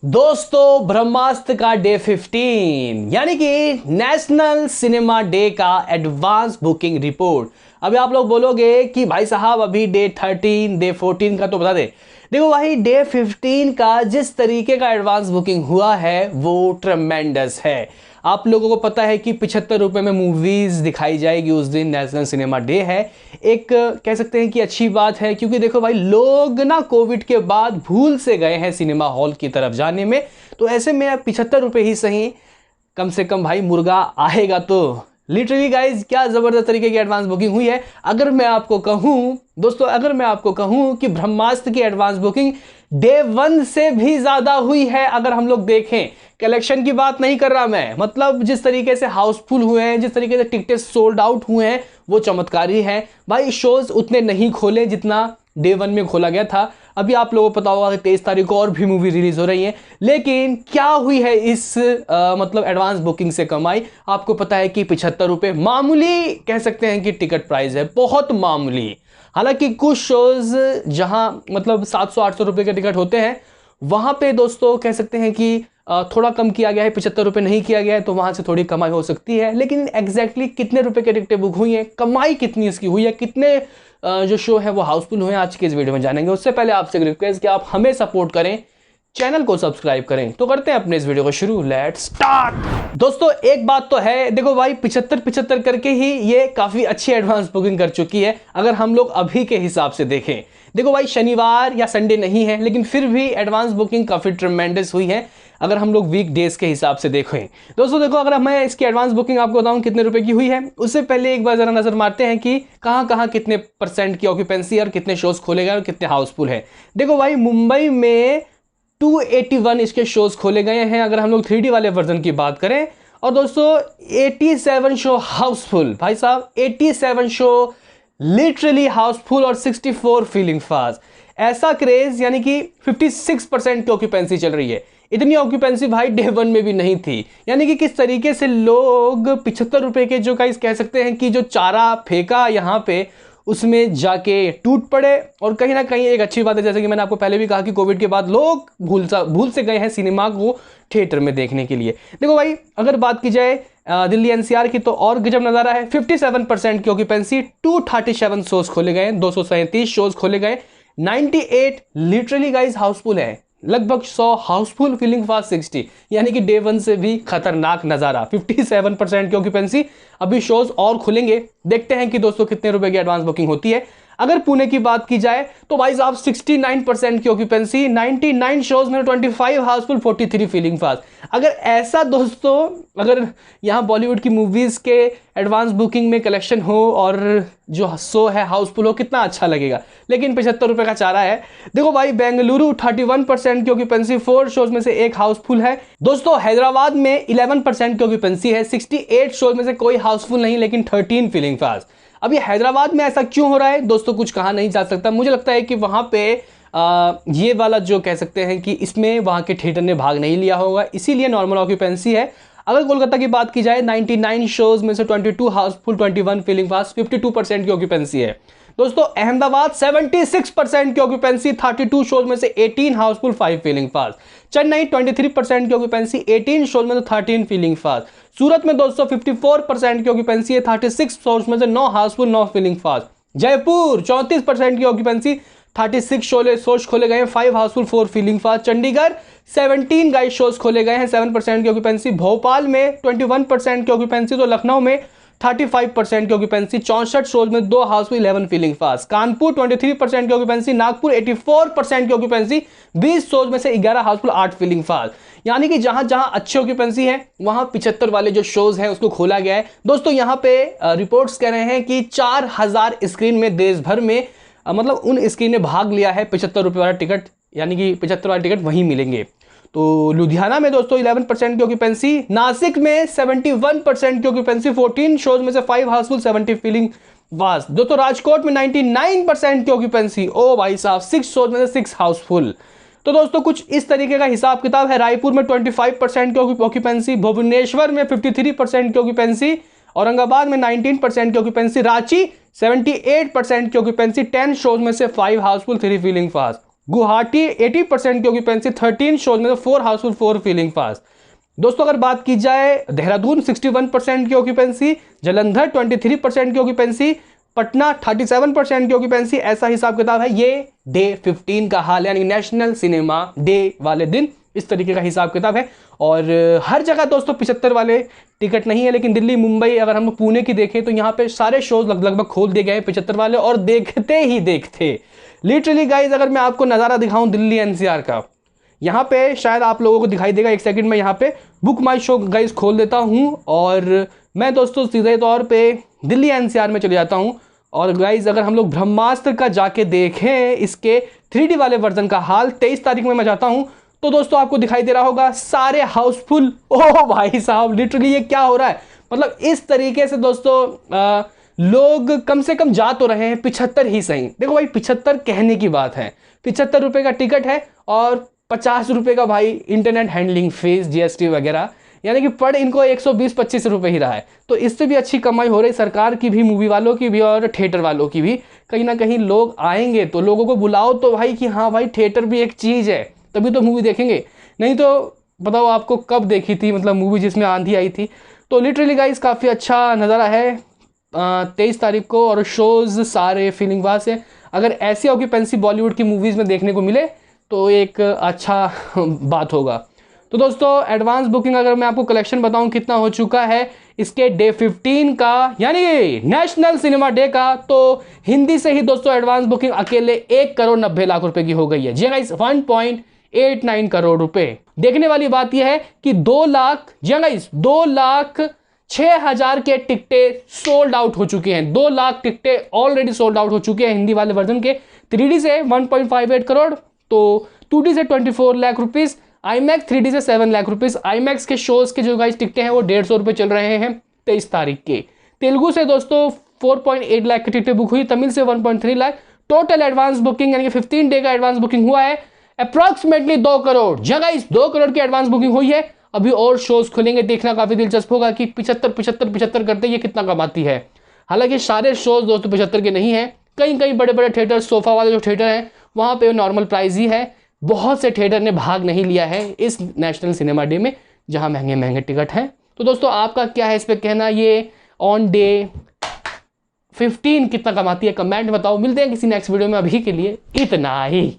दोस्तों ब्रह्मास्त्र का डे 15 यानी कि नेशनल सिनेमा डे का एडवांस बुकिंग रिपोर्ट। अभी आप लोग बोलोगे कि भाई साहब अभी डे 13 डे 14 का तो बता दे। देखो भाई डे 15 का जिस तरीके का एडवांस बुकिंग हुआ है वो ट्रेमेंडस है। आप लोगों को पता है कि 75 रुपए में मूवीज दिखाई जाएगी उस दिन, नेशनल सिनेमा डे है। एक कह सकते हैं कि अच्छी बात है, क्योंकि देखो भाई लोग ना कोविड के बाद भूल से गए हैं सिनेमा हॉल की तरफ जाने में। तो ऐसे में 75 रुपए ही सही, कम से कम भाई मुर्गा आएगा। तो लिटरली गाइज क्या जबरदस्त तरीके की एडवांस बुकिंग हुई है। अगर मैं आपको कहूं दोस्तों, अगर मैं आपको कहूं कि ब्रह्मास्त्र की एडवांस बुकिंग डे 1 से भी ज्यादा हुई है। अगर हम लोग देखें, कलेक्शन की बात नहीं कर रहा मैं, मतलब जिस तरीके से हाउसफुल हुए हैं, जिस तरीके से टिकटें सोल्ड आउट हुए हैं, वो चमत्कारी है भाई। शोज उतने नहीं खोले जितना डे 1 में खोला गया था। अभी आप लोगों को पता होगा कि 23 तारीख को और भी मूवी रिलीज हो रही है। लेकिन क्या हुई है इस मतलब एडवांस बुकिंग से कमाई, आपको पता है कि 75 रुपए मामूली कह सकते हैं कि टिकट प्राइस है, बहुत मामूली। हालांकि कुछ शोज जहां मतलब 700-800 रुपए के टिकट होते हैं, वहां पे दोस्तों कह सकते हैं कि थोड़ा कम किया गया है, 75 रुपए नहीं किया गया है, तो वहां से थोड़ी कमाई हो सकती है। लेकिन एग्जैक्टली कितने रुपए के टिकटें बुक हुई हैं, कमाई कितनी इसकी हुई है, कितने जो शो है वो हाउसफुल हुए हैं, आज के इस वीडियो में जानेंगे। उससे पहले आपसे रिक्वेस्ट कि आप हमें सपोर्ट करें, चैनल को सब्सक्राइब करें। तो करते हैं अपने इस वीडियो को शुरू, लेट्स स्टार्ट। दोस्तों एक बात तो है, देखो भाई 75 करके ही ये काफी अच्छी एडवांस बुकिंग कर चुकी है अगर हम लोग अभी के हिसाब से देखें। देखो भाई शनिवार या संडे नहीं है, लेकिन फिर भी एडवांस बुकिंग काफी ट्रेमेंडस हुई है अगर हम लोग वीक डेज के हिसाब से देखें। दोस्तों देखो, अगर मैं इसकी एडवांस बुकिंग आपको बताऊं कितने रुपए की हुई है, उससे पहले एक बार जरा नजर मारते हैं कि कहां कहां कितने परसेंट की ऑक्यूपेंसी और कितने शोज खोले गए और कितने हाउसफुल है। देखो भाई मुंबई में 281 इसके शोज खोले गए हैं अगर हम लोग 3D वाले वर्जन की बात करें। और दोस्तों 87 शो हाउसफुल, भाई साहब 87 शो लिटरली हाउसफुल और 64 फीलिंग फास्ट। ऐसा क्रेज यानी कि 56% की ऑक्यूपेंसी चल रही है। इतनी ऑक्यूपेंसी भाई डे 1 में भी नहीं थी। यानी कि किस तरीके से लोग 75 रुपए के जो गाइस कह सकते हैं कि जो चारा फेंका यहाँ पे, उसमें जाके टूट पड़े। और कहीं ना कहीं एक अच्छी बात है, जैसे कि मैंने आपको पहले भी कहा कि कोविड के बाद लोग भूल से गए हैं सिनेमा को थिएटर में देखने के लिए। देखो भाई अगर बात की जाए दिल्ली एनसीआर की, तो और गजब नजारा है। 57% की ऑक्यूपेंसी, 237 शोज खोले गए, 237 शोज खोले गए, 98 लिटरली गाइस हाउसफुल है, लगभग 100 हाउसफुल, फीलिंग फास्ट 60, यानी कि डे 1 से भी खतरनाक नजारा। 57% की ऑक्यूपेंसी। अभी शोज और खुलेंगे, देखते हैं कि दोस्तों कितने रुपए की एडवांस बुकिंग होती है। अगर पुणे की बात की जाए तो भाई साहब 69% की ऑक्यूपेंसी, 99 शोज में 25 हाउसफुल, 43 फीलिंग फास्ट। अगर ऐसा दोस्तों, अगर यहाँ बॉलीवुड की मूवीज के एडवांस बुकिंग में कलेक्शन हो और जो शो है हाउसफुल हो, कितना अच्छा लगेगा। लेकिन 75 रुपए का चारा है। देखो भाई बेंगलुरु 31% की ऑक्यूपेंसी, 4 शोज में से एक हाउसफुल है। दोस्तों हैदराबाद में 11% की ऑक्यूपेंसी है, 68 शोज में से कोई हाउसफुल नहीं, लेकिन 13 फीलिंग फास्ट। अब ये हैदराबाद में ऐसा क्यों हो रहा है दोस्तों, कुछ कहा नहीं जा सकता। मुझे लगता है कि वहां पे ये वाला जो कह सकते हैं कि इसमें वहां के थिएटर ने भाग नहीं लिया होगा, इसीलिए नॉर्मल ऑक्यूपेंसी है। अगर कोलकाता की बात की जाए, 99 शोज में से 22 हाउसफुल, 21 फीलिंग फास्ट, 52% की ऑक्यूपेंसी है। दोस्तों अहमदाबाद 76% की ऑक्यूपेंसी, 32 शोज में से 18 हाउसफुल, 5 फीलिंग फास्ट। चेन्नई 23% की ऑक्यूपेंसी, 18 शोज में से 13 फीलिंग फास्ट। सूरत में दोस्तों 54% की ऑक्यूपेंसी है, 36 शोज में से 9 हाउसफुल, 9 फीलिंग फास्ट। जयपुर 34% की ऑक्यूपेंसी, 36 शोज खोले गए हैं, 5 Housefull, 4 feeling fast. Chandigarh 17 guys shows खोले गए हैं, 7% की ऑक्यूपेंसी। भोपाल में 21% की ऑक्यूपेंसी, तो लखनऊ में 35% की ऑक्यूपेंसी, 64 शोज में 2 हाउसफुल, 11 फीलिंग फास्ट। कानपुर 23% की ऑक्यूपेंसी, नागपुर 84% की ऑक्यूपेंसी, 20 शोज में से 11 हाउसफुल, 8 फीलिंग फास्ट। यानी कि जहां जहां अच्छी ऑक्यूपेंसी है वहां 75 वाले जो शोज हैं उसको खोला गया है। दोस्तों यहां पे रिपोर्ट्स कह रहे हैं कि 4000 स्क्रीन में देश भर में मतलब उन स्क्रीन ने भाग लिया है 75 रुपए वाला टिकट, यानी कि 75 वाले टिकट वहीं मिलेंगे। तो लुधियाना में दोस्तों 11% की ऑक्यूपेंसी, नासिक में 71% की ऑक्यूपेंसी, 14 शोज में से 5 हाउसफुल, 70 फीलिंग फास्ट। दोस्तों राजकोट में 99% की ऑक्यूपेंसी, ओ भाई साहब 6 शोज में से 6 हाउसफुल। तो दोस्तों कुछ इस तरीके का हिसाब किताब है। रायपुर में 25% की ऑक्यूपेंसी, भुवनेश्वर में 53% की ऑक्यूपेंसी, औरंगाबाद में 19% की ऑक्यूपेंसी, रांची 78% की ऑक्यूपेंसी, 10 शोज में से 5 हाउसफुल, 3 फीलिंग फास्ट। गुवाहाटी 80% की ऑक्यूपेंसी, 13 शोज में 4 हाउसफुल 4 फीलिंग फास्ट। दोस्तों अगर बात की जाए देहरादून 61% की ऑक्यूपेंसी, जलंधर 23% की ऑक्यूपेंसी, पटना 37% की ऑक्यूपेंसी। ऐसा हिसाब किताब है, ये डे 15 का हाल है, यानी नेशनल सिनेमा डे वाले दिन इस तरीके का हिसाब किताब है। और हर जगह दोस्तों 75 वाले टिकट नहीं है, लेकिन दिल्ली, मुंबई, अगर हम पुणे की देखें तो यहाँ पे सारे शोज लगभग खोल दिए गए हैं 75 वाले, और देखते ही देखते लिटरली गाइज अगर मैं आपको नज़ारा दिखाऊं दिल्ली एनसीआर का, यहाँ पे शायद आप लोगों को दिखाई देगा, एक सेकंड में यहाँ पे बुक माई शो गाइज खोल देता हूँ और मैं दोस्तों सीधे तौर पे दिल्ली एनसीआर में चले जाता हूँ। और गाइज अगर हम लोग ब्रह्मास्त्र का जाके देखें इसके 3D वाले वर्जन का हाल, 23 तारीख में मैं जाता हूँ, तो दोस्तों आपको दिखाई दे रहा होगा सारे हाउसफुल। ओह भाई साहब लिटरली ये क्या हो रहा है, मतलब इस तरीके से दोस्तों लोग कम से कम जा तो रहे हैं, 75 ही सही। देखो भाई 75 कहने की बात है, 75 रुपए का टिकट है और 50 रुपए का भाई इंटरनेट हैंडलिंग फीस, जीएसटी वगैरह, यानी कि पर इनको 120-25 रुपए ही रहा है। तो इससे भी अच्छी कमाई हो रही सरकार की भी, मूवी वालों की भी और थिएटर वालों की भी। कहीं ना कहीं लोग आएंगे तो लोगों को बुलाओ तो भाई कि हाँ भाई थिएटर भी एक चीज़ है, तभी तो मूवी देखेंगे, नहीं तो बताओ आपको कब देखी थी मतलब मूवी जिसमें आंधी आई थी। तो लिटरली गाइस काफ़ी अच्छा नज़ारा है 23 तारीख को, और शोज़ सारे फीलिंग वास है। अगर ऐसी ऑक्यूपेंसी बॉलीवुड की मूवीज़ में देखने को मिले तो एक अच्छा बात होगा। तो दोस्तों एडवांस बुकिंग अगर मैं आपको कलेक्शन बताऊं कितना हो चुका है इसके डे 15 का, यानी नेशनल सिनेमा डे का, तो हिंदी से ही दोस्तों एडवांस बुकिंग अकेले 1,90,00,000 रुपए की हो गई है जी गाइस, 1.89 करोड़ रुपए। देखने वाली बात यह है कि 2,06,000 के टिकटें सोल्ड आउट हो चुके हैं, 2 लाख टिकटें ऑलरेडी सोल्ड आउट हो चुके हैं हिंदी वाले वर्जन के। 3D से 1.58 करोड़, तो 2D से 24 लाख रुपीस, आईमैक्स 3D से 7 लाख रुपीस। आईमैक्स के शोज के जो गाइस टिकटें हैं वो 150 रुपए चल रहे हैं 23 तारीख के। तेलुगु से दोस्तों 4.8 लाख की टिकटें बुक हुई, तमिल से 1.3 लाख। टोटल एडवांस बुकिंग यानी कि 15 डे का एडवांस बुकिंग हुआ है अप्रॉक्सीमेटली 2 करोड़। जगह इस 2 करोड़ की एडवांस बुकिंग हुई है। अभी और शोज खुलेंगे, देखना काफी दिलचस्प होगा कि 75 करते ये कितना कमाती है। हालांकि सारे शोज दोस्तों 75 के नहीं है, कई कई बड़े बड़े थिएटर, सोफा वाले जो थिएटर हैं वहां पे नॉर्मल प्राइस ही है। बहुत से थिएटर ने भाग नहीं लिया है इस नेशनल सिनेमा डे में जहां महंगे महंगे टिकट हैं। तो दोस्तों आपका क्या है इस पे कहना, ये ऑन डे 15 कितना कमाती है, कमेंट बताओ। मिलते हैं किसी नेक्स्ट वीडियो में, अभी के लिए इतना ही।